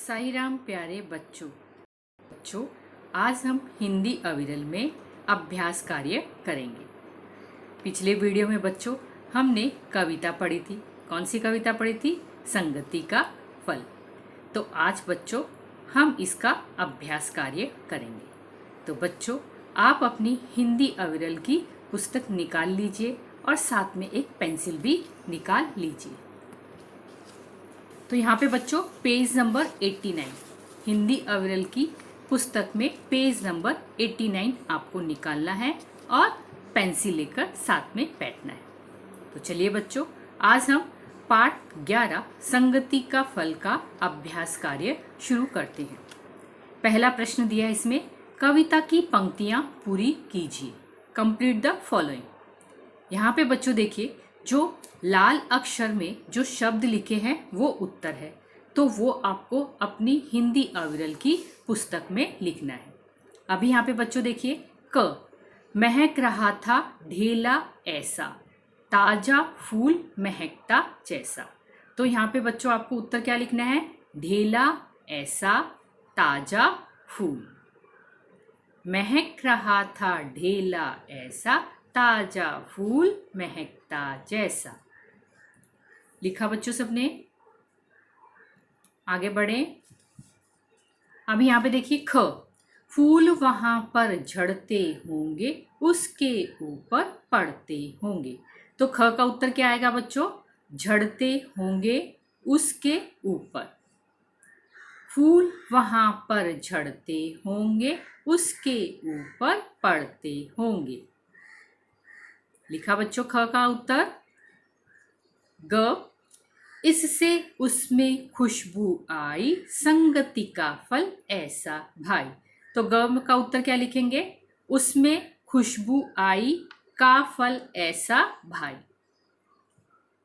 साई राम प्यारे बच्चों, आज हम हिंदी अविरल में अभ्यास कार्य करेंगे। पिछले वीडियो में बच्चों हमने कविता पढ़ी थी। कौन सी कविता पढ़ी थी? संगति का फल। तो आज बच्चों हम इसका अभ्यास कार्य करेंगे। तो बच्चों आप अपनी हिंदी अविरल की पुस्तक निकाल लीजिए और साथ में एक पेंसिल भी निकाल लीजिए। तो यहाँ पे बच्चों पेज नंबर 89 हिंदी अविरल की पुस्तक में पेज नंबर 89 आपको निकालना है और पेंसिल लेकर साथ में बैठना है। तो चलिए बच्चों आज हम पाठ 11 संगति का फल का अभ्यास कार्य शुरू करते हैं। पहला प्रश्न दिया है इसमें, कविता की पंक्तियां पूरी कीजिए। Complete the following. यहाँ पे बच्चों देखिए जो लाल अक्षर में जो शब्द लिखे हैं वो उत्तर है, तो वो आपको अपनी हिंदी अविरल की पुस्तक में लिखना है। अभी यहाँ पे बच्चों देखिए, क महक रहा था ढेला ऐसा, ताजा फूल महकता जैसा। तो यहाँ पे बच्चों आपको उत्तर क्या लिखना है? ढेला ऐसा ताजा फूल। महक रहा था ढेला ऐसा, ताजा फूल महकता जैसा। लिखा बच्चों सबने? आगे बढ़े। अभी यहाँ पे देखिए ख, फूल वहां पर झड़ते होंगे उसके ऊपर पड़ते होंगे। तो ख का उत्तर क्या आएगा बच्चों? झड़ते होंगे उसके ऊपर। फूल वहां पर झड़ते होंगे उसके ऊपर पड़ते होंगे। लिखा बच्चों ख का उत्तर। ग, इससे उसमें खुशबू आई संगति का फल ऐसा भाई। तो ग का उत्तर क्या लिखेंगे? उसमें खुशबू आई का फल ऐसा भाई।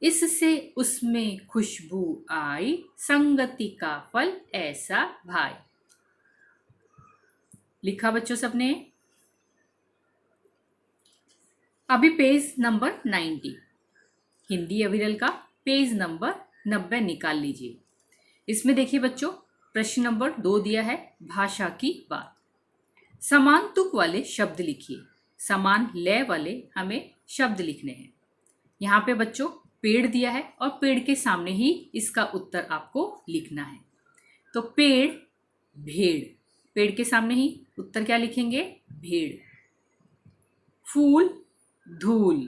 इससे उसमें खुशबू आई संगति का फल ऐसा भाई। लिखा बच्चों सबने? अभी पेज नंबर 90 हिंदी अविरल का पेज नंबर 90 निकाल लीजिए। इसमें देखिए बच्चों प्रश्न नंबर 2 दिया है, भाषा की बात। समान तुक वाले शब्द लिखिए। समान लय वाले हमें शब्द लिखने हैं। यहाँ पे बच्चों पेड़ दिया है और पेड़ के सामने ही इसका उत्तर आपको लिखना है। तो पेड़ भेड़, पेड़ के सामने ही उत्तर क्या लिखेंगे? भेड़। फूल धूल,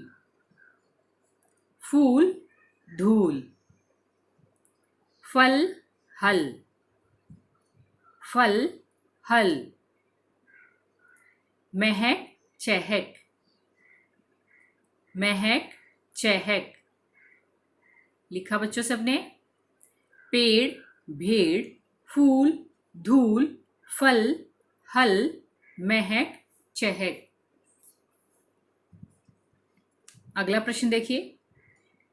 फूल धूल। फल हल, फल हल। महक चहक, महक चहक। लिखा बच्चों सबने? पेड़ भेड़, फूल धूल, फल हल, महक चहक। अगला प्रश्न देखिए,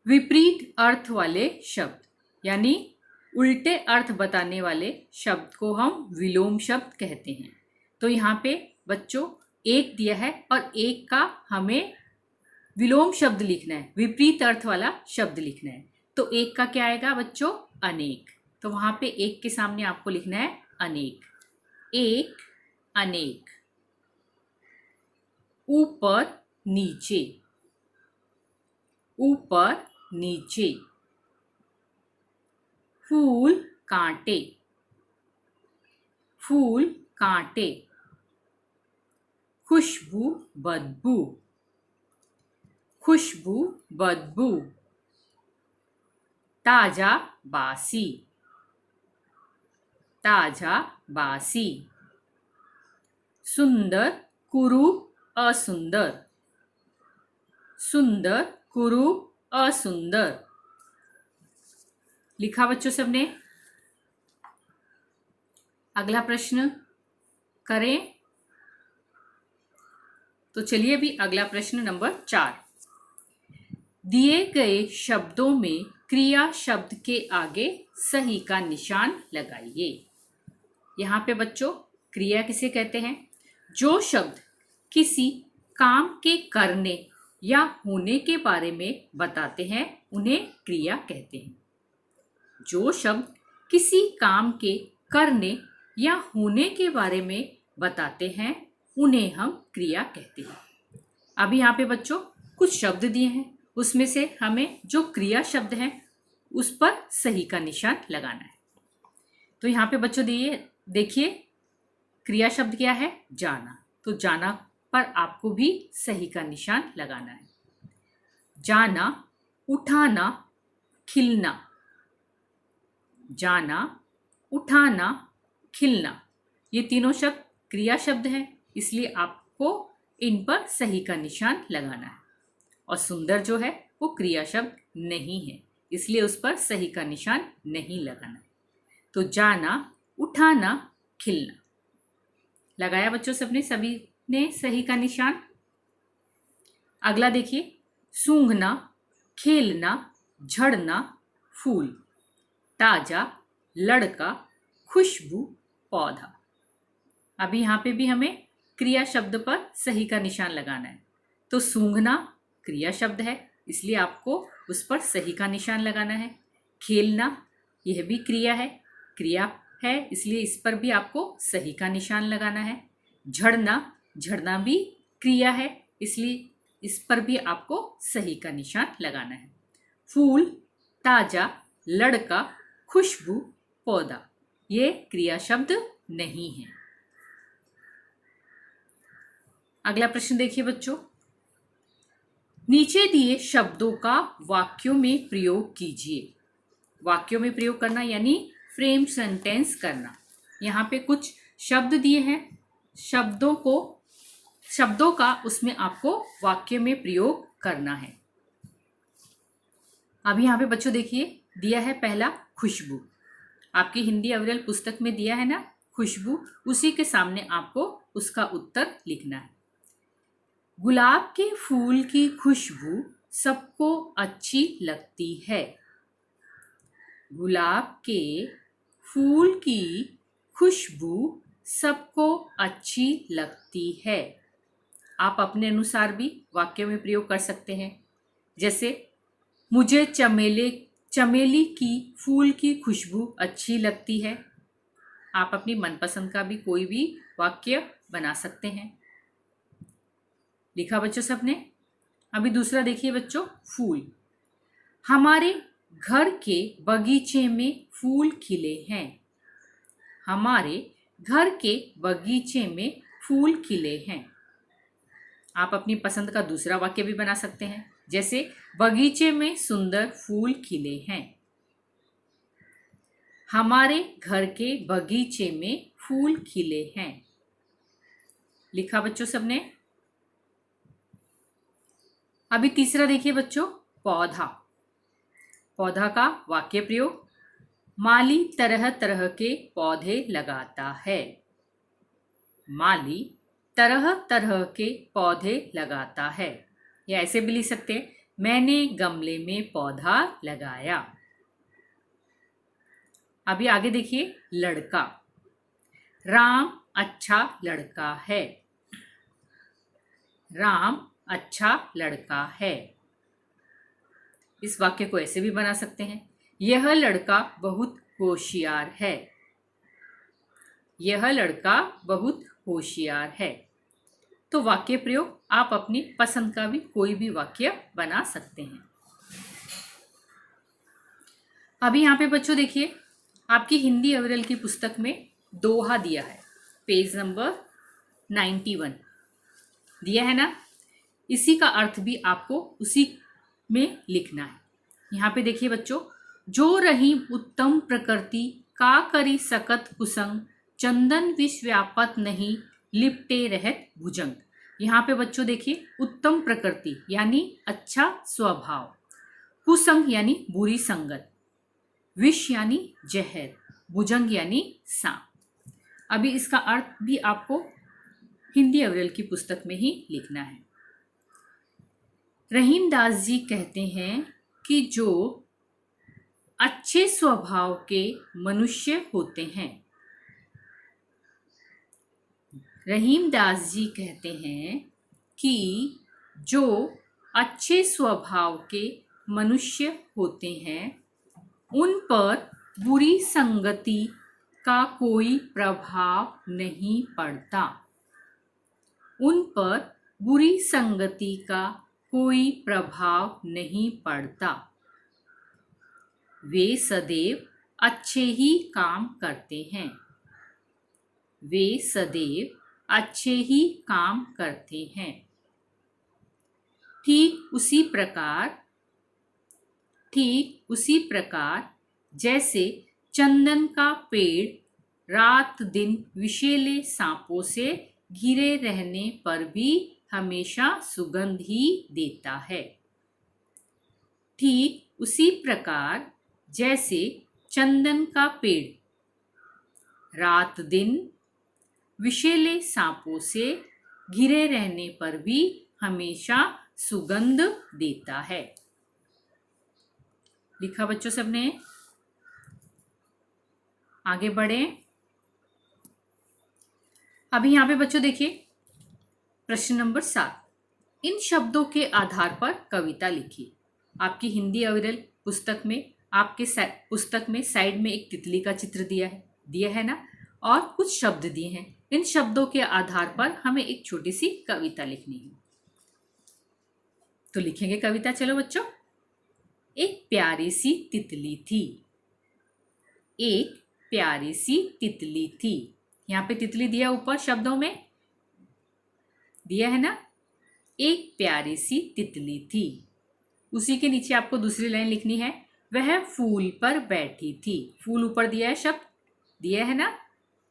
विपरीत अर्थ वाले शब्द यानी उल्टे अर्थ बताने वाले शब्द को हम विलोम शब्द कहते हैं। तो यहाँ पे बच्चों एक दिया है और एक का हमें विलोम शब्द लिखना है, विपरीत अर्थ वाला शब्द लिखना है। तो एक का क्या आएगा बच्चों? अनेक। तो वहां पे एक के सामने आपको लिखना है अनेक। एक अनेक। ऊपर नीचे, ऊपर नीचे। फूल कांटे, फूल कांटे। खुशबू बदबू, खुशबू बदबू। ताजा बासी, ताजा बासी। सुंदर कुरूप असुंदर, सुंदर कुरूप असुंदर। लिखा बच्चों सबने? अगला प्रश्न करें। तो चलिए अभी अगला प्रश्न नंबर 4। दिए गए शब्दों में क्रिया शब्द के आगे सही का निशान लगाइए। यहाँ पे बच्चों क्रिया किसे कहते हैं? जो शब्द किसी काम के करने या होने के बारे में बताते हैं उन्हें क्रिया कहते हैं। जो शब्द किसी काम के करने या होने के बारे में बताते हैं उन्हें हम क्रिया कहते हैं। अभी यहाँ पे बच्चों कुछ शब्द दिए हैं, उसमें से हमें जो क्रिया शब्द है उस पर सही का निशान लगाना है। तो यहाँ पे बच्चों देखिए क्रिया शब्द क्या है? जाना। तो जाना पर आपको भी सही का निशान लगाना है। जाना, उठाना, खिलना। जाना, उठाना, खिलना, ये तीनों शब्द क्रिया शब्द हैं, इसलिए आपको इन पर सही का निशान लगाना है। और सुंदर जो है वो क्रिया शब्द नहीं है, इसलिए उस पर सही का निशान नहीं लगाना है। तो जाना, उठाना, खिलना। लगाया बच्चों सबने, सभी ने सही का निशान। अगला देखिए, सूंघना, खेलना, झड़ना, फूल। ताजा, लड़का, खुशबू, पौधा। अभी यहाँ पे भी हमें क्रिया शब्द पर सही का निशान लगाना है। तो सूंघना क्रिया शब्द है, इसलिए आपको उस पर सही का निशान लगाना है। खेलना यह भी क्रिया है, इसलिए इस पर भी आपको सही का निशान लगाना है। झड़ना भी क्रिया है, इसलिए इस पर भी आपको सही का निशान लगाना है। फूल, ताजा, लड़का, खुशबू, पौधा, ये क्रिया शब्द नहीं है। अगला प्रश्न देखिए बच्चों, नीचे दिए शब्दों का वाक्यों में प्रयोग कीजिए। वाक्यों में प्रयोग करना यानी फ्रेम सेंटेंस करना। यहाँ पे कुछ शब्द दिए हैं, शब्दों का उसमें आपको वाक्य में प्रयोग करना है। अभी यहाँ पे बच्चों देखिए दिया है पहला खुशबू। आपकी हिंदी अविरल पुस्तक में दिया है ना खुशबू, उसी के सामने आपको उसका उत्तर लिखना है। गुलाब के फूल की खुशबू सबको अच्छी लगती है। गुलाब के फूल की खुशबू सबको अच्छी लगती है। आप अपने अनुसार भी वाक्य में प्रयोग कर सकते हैं। जैसे मुझे चमेली की फूल की खुशबू अच्छी लगती है। आप अपनी मनपसंद का भी कोई भी वाक्य बना सकते हैं। लिखा बच्चों सबने? अभी दूसरा देखिए बच्चों, फूल। हमारे घर के बगीचे में फूल खिले हैं। हमारे घर के बगीचे में फूल खिले हैं। आप अपनी पसंद का दूसरा वाक्य भी बना सकते हैं, जैसे बगीचे में सुंदर फूल खिले हैं। हमारे घर के बगीचे में फूल खिले हैं। लिखा बच्चों सबने? अभी तीसरा देखिए बच्चों, पौधा। पौधा का वाक्य प्रयोग। माली तरह तरह के पौधे लगाता है। माली तरह तरह के पौधे लगाता है। या ऐसे भी लिख सकते हैं, मैंने गमले में पौधा लगाया। अभी आगे देखिए, लड़का। राम अच्छा लड़का है। राम अच्छा लड़का है। इस वाक्य को ऐसे भी बना सकते हैं, यह लड़का बहुत होशियार है। यह लड़का बहुत होशियार है। तो वाक्य प्रयोग आप अपनी पसंद का भी कोई भी वाक्य बना सकते हैं। अभी यहाँ पे बच्चों देखिए, आपकी हिंदी अविरल की पुस्तक में दोहा दिया है, पेज नंबर 91 दिया है ना। इसी का अर्थ भी आपको उसी में लिखना है। यहाँ पे देखिए बच्चों, जो रही उत्तम प्रकृति का करी सकत कुसंग, चंदन विष व्यापत नहीं लिपटे रहत भुजंग। यहाँ पे बच्चों देखिए, उत्तम प्रकृति यानी अच्छा स्वभाव, कुसंग यानी बुरी संगत, विष यानी जहर, भुजंग यानी सांप। अभी इसका अर्थ भी आपको हिंदी अविरल की पुस्तक में ही लिखना है। रहीमदास जी कहते हैं कि जो अच्छे स्वभाव के मनुष्य होते हैं, रहीमदास जी कहते हैं कि जो अच्छे स्वभाव के मनुष्य होते हैं उन पर बुरी संगति का कोई प्रभाव नहीं पड़ता। उन पर बुरी संगति का कोई प्रभाव नहीं पड़ता। वे सदैव अच्छे ही काम करते हैं। वे सदैव अच्छे ही काम करते हैं। ठीक उसी प्रकार जैसे चंदन का पेड़ रात दिन विषैले सांपों से घिरे रहने पर भी हमेशा सुगंध ही देता है। ठीक उसी प्रकार जैसे चंदन का पेड़ रात दिन विषैले सांपों से घिरे रहने पर भी हमेशा सुगंध देता है। लिखा बच्चों सबने? आगे बढ़े। अभी यहाँ पे बच्चों देखिए प्रश्न नंबर 7। इन शब्दों के आधार पर कविता लिखिए। आपकी हिंदी अविरल पुस्तक में आपके पुस्तक में साइड में एक तितली का चित्र दिया है ना, और कुछ शब्द दिए हैं। इन शब्दों के आधार पर हमें एक छोटी सी कविता लिखनी है। तो लिखेंगे कविता। चलो बच्चों। एक प्यारी सी तितली थी। एक प्यारी सी तितली थी। यहाँ पे तितली दिया ऊपर शब्दों में दिया है ना। एक प्यारी सी तितली थी। उसी के नीचे आपको दूसरी लाइन लिखनी है। वह फूल पर बैठी थी। फूल ऊपर दिया है, शब्द दिया है ना।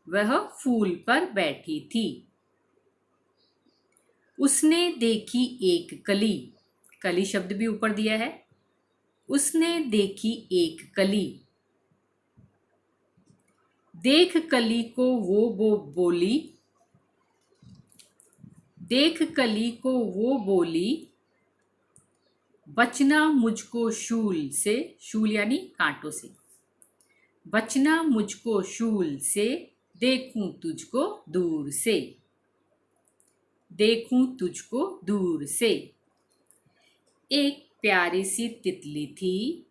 वह फूल पर बैठी थी। उसने देखी एक कली। कली शब्द भी ऊपर दिया है। उसने देखी एक कली। देख कली को वो बोली। देख कली को वो बोली, बचना मुझको शूल से। शूल यानी कांटों से। बचना मुझको शूल से, देखूं तुझको दूर से। देखूं तुझको दूर से। एक प्यारी सी तितली थी।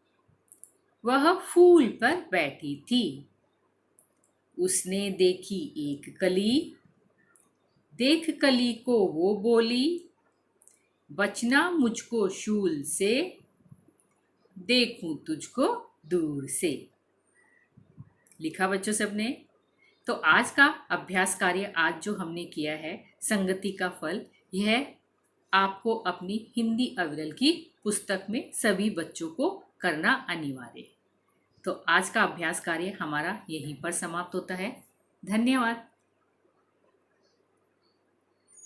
वह फूल पर बैठी थी। उसने देखी एक कली। देख कली को वो बोली, बचना मुझको शूल से, देखूं तुझको दूर से। लिखा बच्चों सबने? तो आज का अभ्यास कार्य आज जो हमने किया है संगति का फल, यह आपको अपनी हिंदी अविरल की पुस्तक में सभी बच्चों को करना अनिवार्य है। तो आज का अभ्यास कार्य हमारा यहीं पर समाप्त होता है। धन्यवाद।